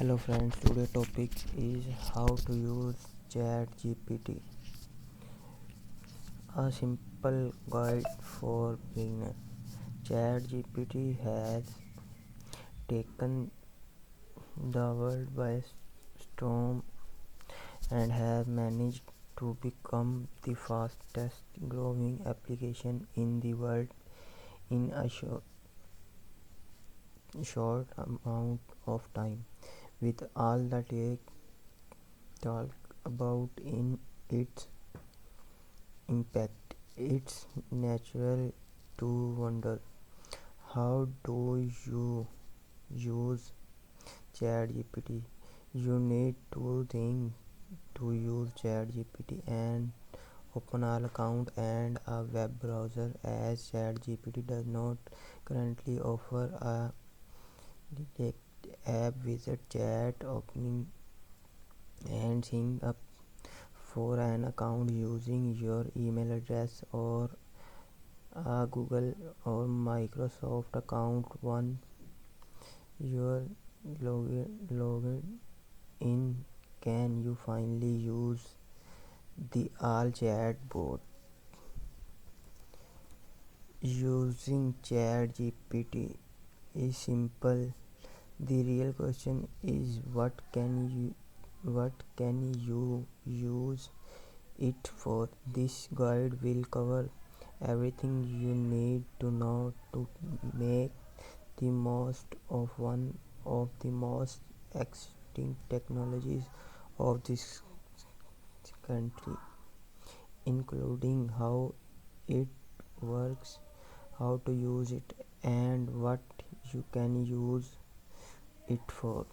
Hello friends, today topic is how to use Chat GPT, a simple guide for beginners. Chat GPT has taken the world by storm and has managed to become the fastest growing application in the world in a short amount of time. With all the tech talk about in its impact, it's natural to wonder, how do you use ChatGPT? You need two things to use ChatGPT: and open all account and a web browser, as ChatGPT does not currently offer a direct app. Visit chat opening and sign up for an account using your email address or a Google or Microsoft account. Once you're logged in, can you finally use the all chat bot? Using chat GPT is simple. The real question is, what can you use it for? This guide will cover everything you need to know to make the most of one of the most exciting technologies of this country, including how it works, how to use it, and what you can use it for.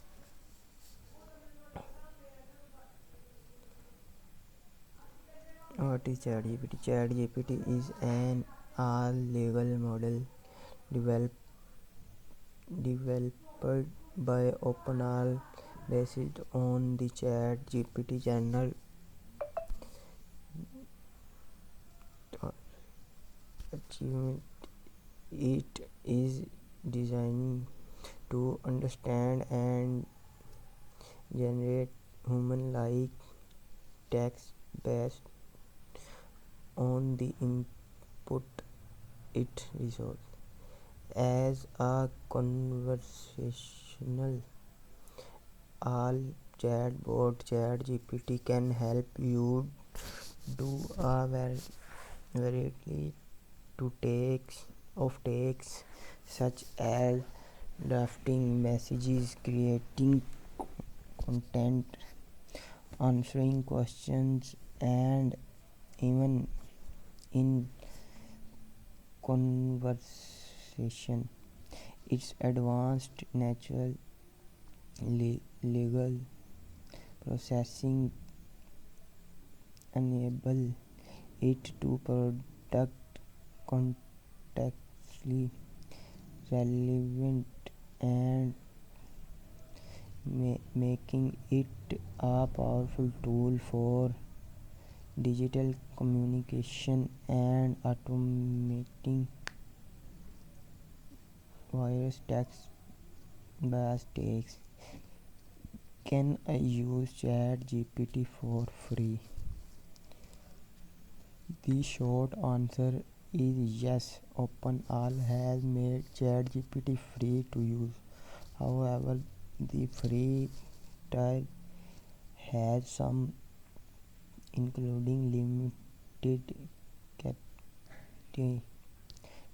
What is ChatGPT? ChatGPT is an all legal model developed developed by OpenAI based on the ChatGPT channel. Achievement: it is designed to understand and generate human-like text based on the input it receives. As a conversational all chatbot, ChatGPT can help you do a variety to takes such as drafting messages, creating content, answering questions, and even in conversation. Its advanced natural legal processing enable it to product contextually relevant and making it a powerful tool for digital communication and automating various text-based tasks. Can I use ChatGPT for free? The short answer is yes. OpenAI has made ChatGPT free to use. However, the free tier has some, including limited capacity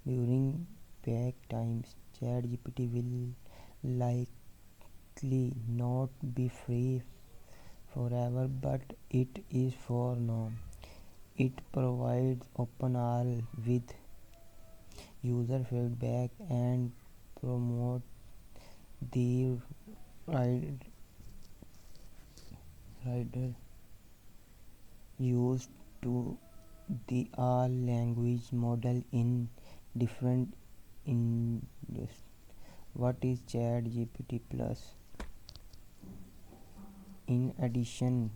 during peak times. ChatGPT will likely not be free forever, but it is for now. It provides OpenAI with user feedback and promote the rider used to the all language model in different industries. What is ChatGPT Plus? In addition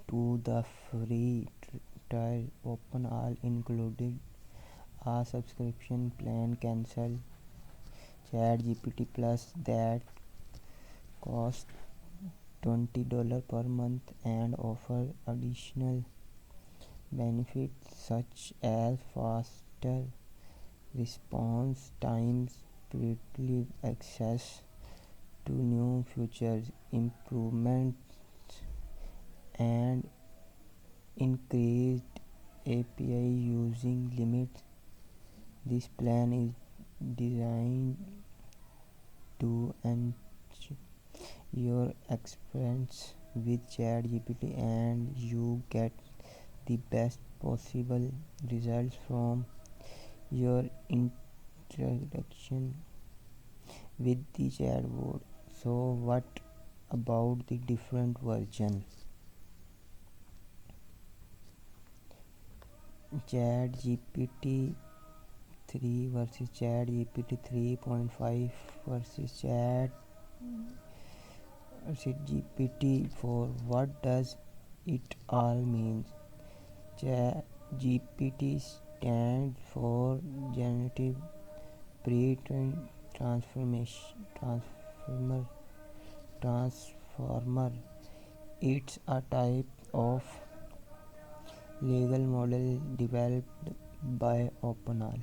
to the free trial, OpenAI included a subscription plan. Cancel ChatGPT Plus that costs $20 per month and offer additional benefits such as faster response times, privileged access to new features, improvements, and increased API using limits. This plan is designed to enhance your experience with ChatGPT and you get the best possible results from your interaction with the chatbot. So, what about the different version? ChatGPT 3 versus ChatGPT 3.5 versus ChatGPT 4. What does it all mean? ChatGPT stands for Generative Pre-trained Transformer. Transformer. It's a type of legal model developed by OpenAI.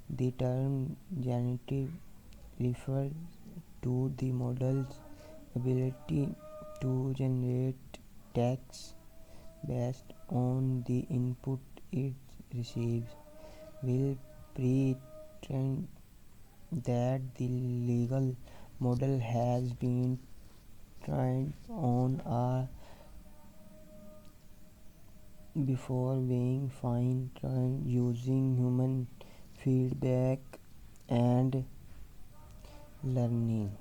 The term generative refers to the model's ability to generate text based on the input it receives, while pre-trained that the legal model has been trained on before being fine-tuned using human feedback and learning.